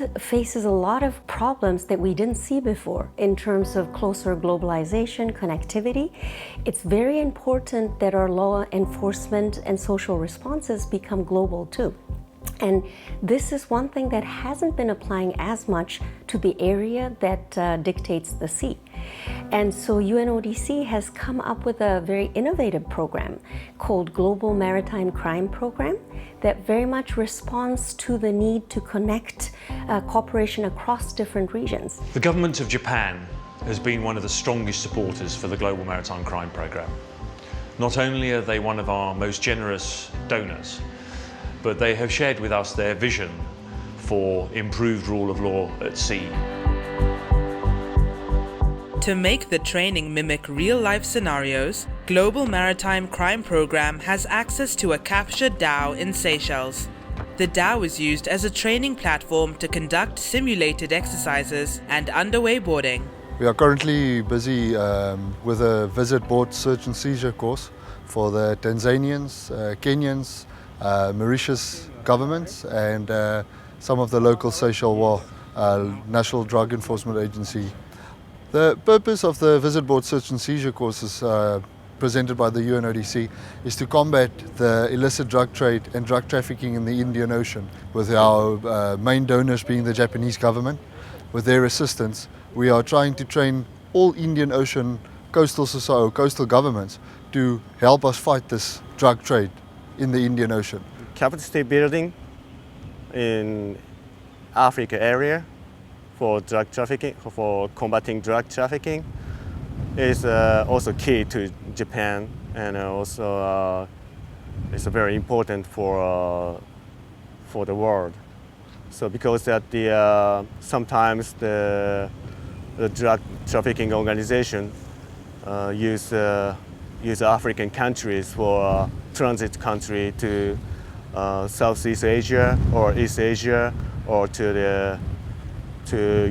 world faces a lot of problems that we didn't see before in terms of closer globalization, connectivity. It's very important that our law enforcement and social responses become global too. And this is one thing that hasn't been applying as much to the area that dictates the sea. And so UNODC has come up with a very innovative program called Global Maritime Crime Program that very much responds to the need to connect cooperation across different regions. The government of Japan has been one of the strongest supporters for the Global Maritime Crime Program. Not only are they one of our most generous donors, but they have shared with us their vision for improved rule of law at sea. To make the training mimic real-life scenarios, Global Maritime Crime Program has access to a captured dhow in Seychelles. The dhow is used as a training platform to conduct simulated exercises and underway boarding. We are currently busy with a visit board search and seizure course for the Tanzanians, Kenyans, Mauritius governments and some of the local Seychelles National Drug Enforcement Agency. The purpose of the visit board search and seizure courses presented by the UNODC is to combat the illicit drug trade and drug trafficking in the Indian Ocean, with our main donors being the Japanese government. With their assistance, we are trying to train all Indian Ocean coastal governments to help us fight this drug trade in the Indian Ocean. Capacity building in Africa area for drug trafficking, for combating drug trafficking, is also key to Japan, and also it's very important for the world. So because that sometimes the drug trafficking organization use African countries for transit country to Southeast Asia or East Asia or to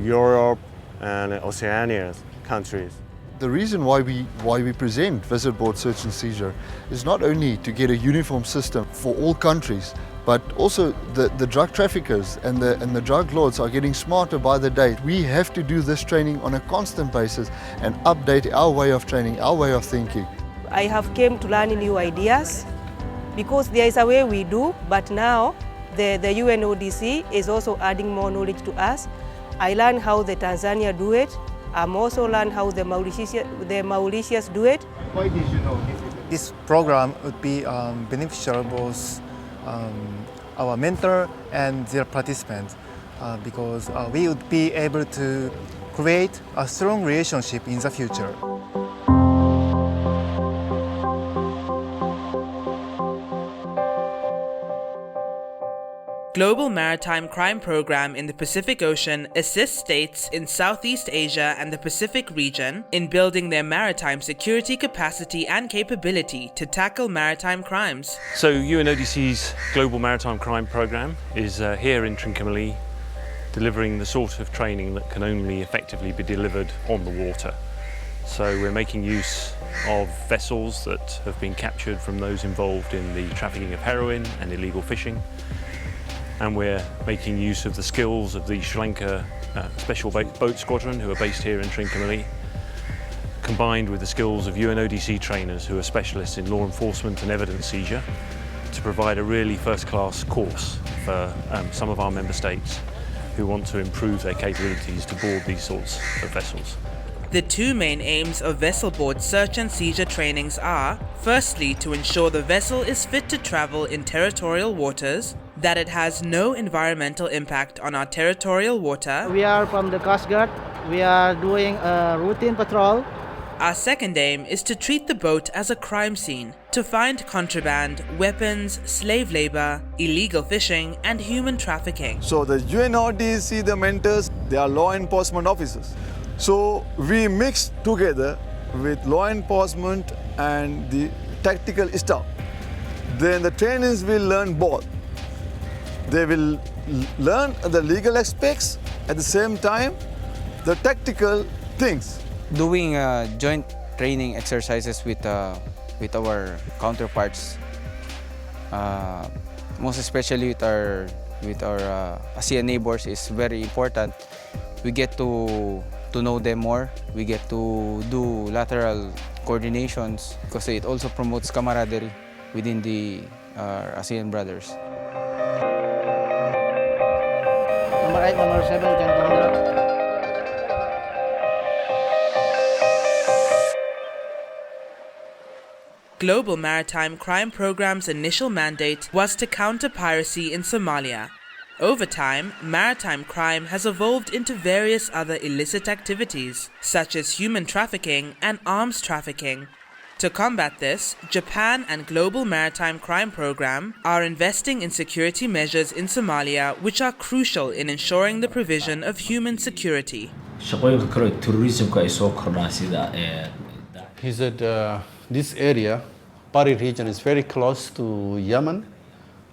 Europe and Oceania countries. The reason why we present visit board search and seizure is not only to get a uniform system for all countries, but also the drug traffickers and the drug lords are getting smarter by the day. We have to do this training on a constant basis and update our way of training, our way of thinking. I have came to learn new ideas because there is a way we do, but now the UNODC is also adding more knowledge to us. I learned how the Tanzania do it. I'm also learned how the Mauritius do it. Why did you know this program would be beneficial both our mentor and their participants because we would be able to create a strong relationship in the future. Global Maritime Crime Program in the Pacific Ocean assists states in Southeast Asia and the Pacific region in building their maritime security capacity and capability to tackle maritime crimes. So UNODC's Global Maritime Crime Program is here in Trincomalee, delivering the sort of training that can only effectively be delivered on the water. So we're making use of vessels that have been captured from those involved in the trafficking of heroin and illegal fishing. And we're making use of the skills of the Sri Lanka Special Boat Squadron, who are based here in Trincomalee, combined with the skills of UNODC trainers who are specialists in law enforcement and evidence seizure, to provide a really first-class course for some of our member states who want to improve their capabilities to board these sorts of vessels. The two main aims of vessel board search and seizure trainings are, firstly, to ensure the vessel is fit to travel in territorial waters, that it has no environmental impact on our territorial water. We are from the Coast Guard. We are doing a routine patrol. Our second aim is to treat the boat as a crime scene, to find contraband, weapons, slave labor, illegal fishing, and human trafficking. So the UNODC, the mentors, they are law enforcement officers. So we mix together with law enforcement and the tactical stuff. Then the trainees will learn both. They will learn the legal aspects at the same time, the tactical things. Doing joint training exercises with our counterparts, most especially with our with our ASEAN neighbors is very important. We get to know them more. We get to do lateral coordinations because it also promotes camaraderie within the ASEAN brothers. Number 8, number 7 can come there. Global Maritime Crime Programme's initial mandate was to counter piracy in Somalia. Over time, maritime crime has evolved into various other illicit activities, such as human trafficking and arms trafficking. To combat this, Japan and Global Maritime Crime Programme are investing in security measures in Somalia which are crucial in ensuring the provision of human security. He said this area, Pari region, is very close to Yemen.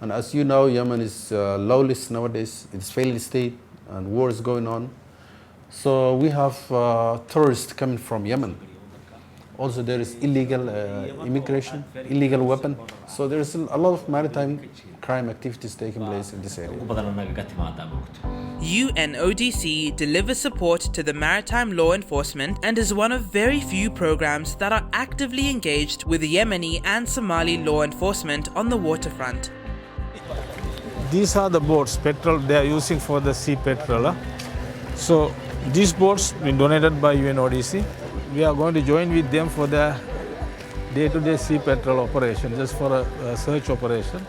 And as you know, Yemen is lawless nowadays. It's failed state and war is going on. So we have tourists coming from Yemen. Also there is illegal immigration, illegal weapon. So there is a lot of maritime crime activities taking place in this area. UNODC delivers support to the maritime law enforcement and is one of very few programs that are actively engaged with Yemeni and Somali law enforcement on the waterfront. These are the boats, petrol they are using for the sea patrol. So these boats been donated by UNODC. We are going to join with them for the day-to-day sea patrol operation, just for a search operation.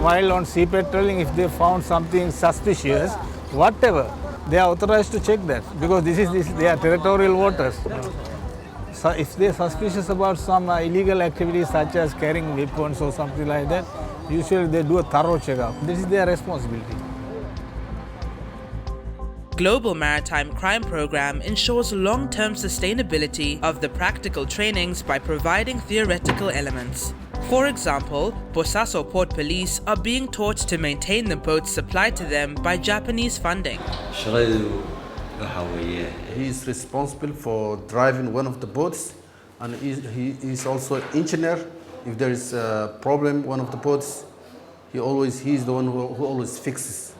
While on sea patrolling, if they found something suspicious, whatever, they are authorized to check that, because they are territorial waters. So if they are suspicious about some illegal activities such as carrying weapons or something like that, usually they do a thorough checkup. This is their responsibility. Global Maritime Crime Programme ensures long-term sustainability of the practical trainings by providing theoretical elements. For example, Bosaso Port Police are being taught to maintain the boats supplied to them by Japanese funding. He is responsible for driving one of the boats, and he is also an engineer. If there is a problem, one of the boats, he is the one who always fixes.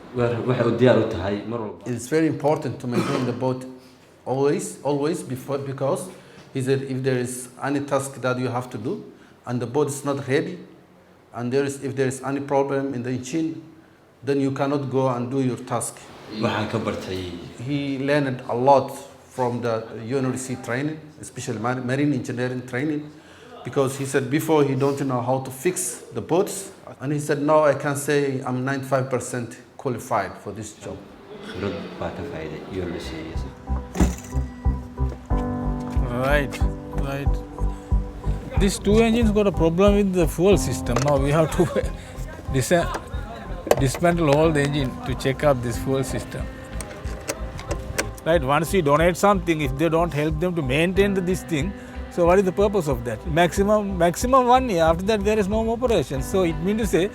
It's very important to maintain the boat always because he said if there is any task that you have to do and the boat is not ready, and if there is any problem in the engine, then you cannot go and do your task. He learned a lot from the UNODC training, especially marine engineering training, because he said before he don't know how to fix the boats, and he said now I can say I'm 95% qualified for this job. Right. These two engines got a problem with the fuel system. Now we have to dismantle all the engine to check up this fuel system. Right, once we donate something, if they don't help them to maintain this thing, so what is the purpose of that? Maximum 1 year, after that there is no more operation. So it means to say,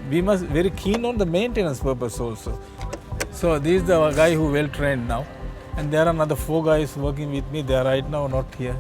we must very keen on the maintenance purpose also. So this is the guy who well trained now. And there are another 4 guys working with me, they are right now not here.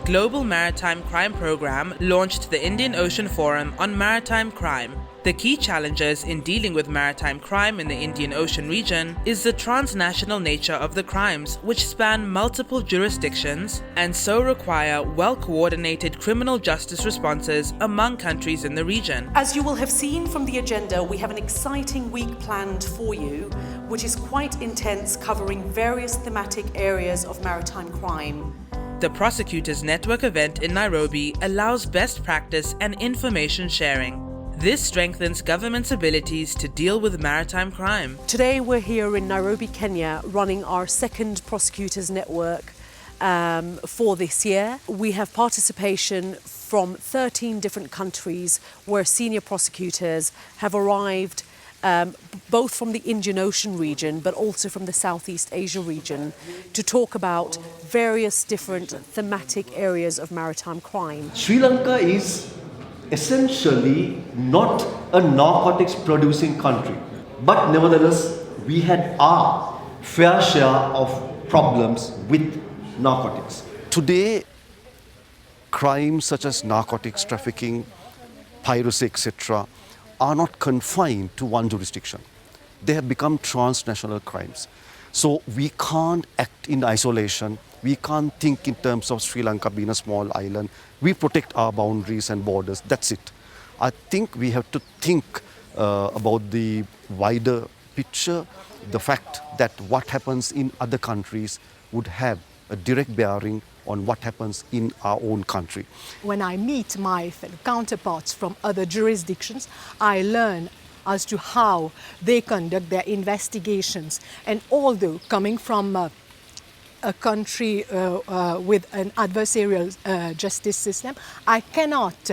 Global Maritime Crime Programme launched the Indian Ocean Forum on Maritime Crime. The key challenges in dealing with maritime crime in the Indian Ocean region is the transnational nature of the crimes, which span multiple jurisdictions and so require well-coordinated criminal justice responses among countries in the region. As you will have seen from the agenda, we have an exciting week planned for you, which is quite intense, covering various thematic areas of maritime crime. The Prosecutors Network event in Nairobi allows best practice and information sharing. This strengthens government's abilities to deal with maritime crime. Today we're here in Nairobi, Kenya, running our second Prosecutors Network for this year. We have participation from 13 different countries where senior prosecutors have arrived both from the Indian Ocean region but also from the Southeast Asia region to talk about various different thematic areas of maritime crime. Sri Lanka is essentially not a narcotics producing country, but nevertheless we had our fair share of problems with narcotics. Today, crimes such as narcotics trafficking, piracy, etc., are not confined to one jurisdiction. They have become transnational crimes. So we can't act in isolation. We can't think in terms of Sri Lanka being a small island. We protect our boundaries and borders. That's it. I think we have to think about the wider picture, the fact that what happens in other countries would have a direct bearing on what happens in our own country. When I meet my fellow counterparts from other jurisdictions, I learn as to how they conduct their investigations. And although coming from a country with an adversarial justice system, I cannot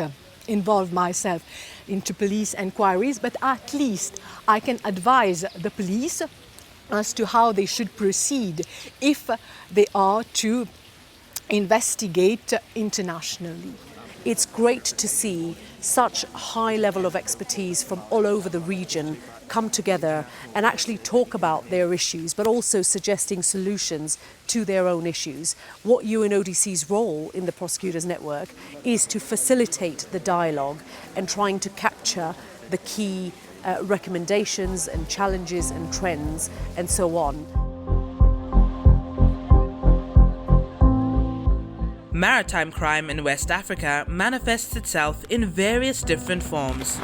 involve myself into police enquiries, but at least I can advise the police as to how they should proceed if they are to investigate internationally. It's great to see such high level of expertise from all over the region come together and actually talk about their issues, but also suggesting solutions to their own issues. What UNODC's role in the Prosecutors Network is to facilitate the dialogue and trying to capture the key recommendations and challenges and trends and so on. Maritime crime in West Africa manifests itself in various different forms.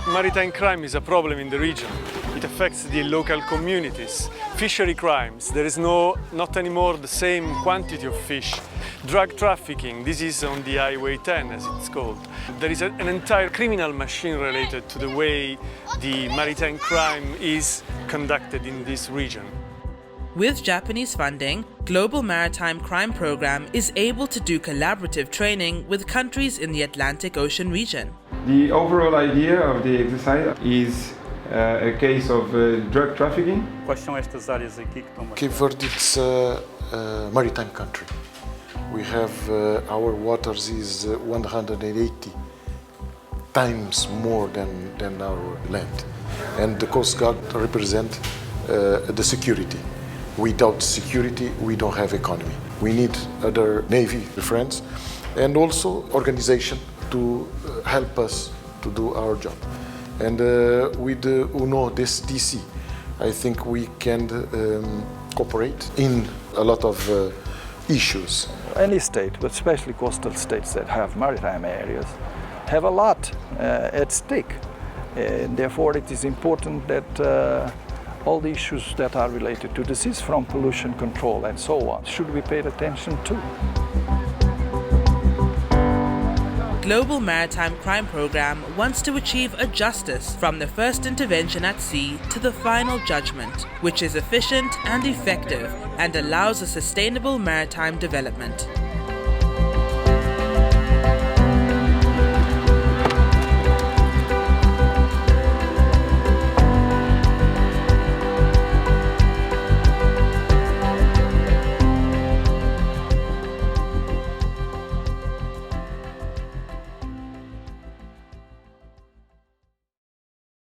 Maritime crime is a problem in the region. It affects the local communities. Fishery crimes, there is not anymore the same quantity of fish. Drug trafficking, this is on the Highway 10 as it's called. There is an entire criminal machine related to the way the maritime crime is conducted in this region. With Japanese funding, Global Maritime Crime Program is able to do collaborative training with countries in the Atlantic Ocean region. The overall idea of the exercise is a case of drug trafficking. Cape Verde is a maritime country. We have our waters is 180 times more than our land, and the Coast Guard represent the security. Without security, we don't have economy. We need other Navy friends and also organization to help us to do our job. And with the UNODC, I think we can cooperate in a lot of issues. Any state, but especially coastal states that have maritime areas, have a lot at stake. And therefore, it is important that all the issues that are related to disease from pollution control and so on should be paid attention to. Global Maritime Crime Program wants to achieve a justice from the first intervention at sea to the final judgment, which is efficient and effective and allows a sustainable maritime development.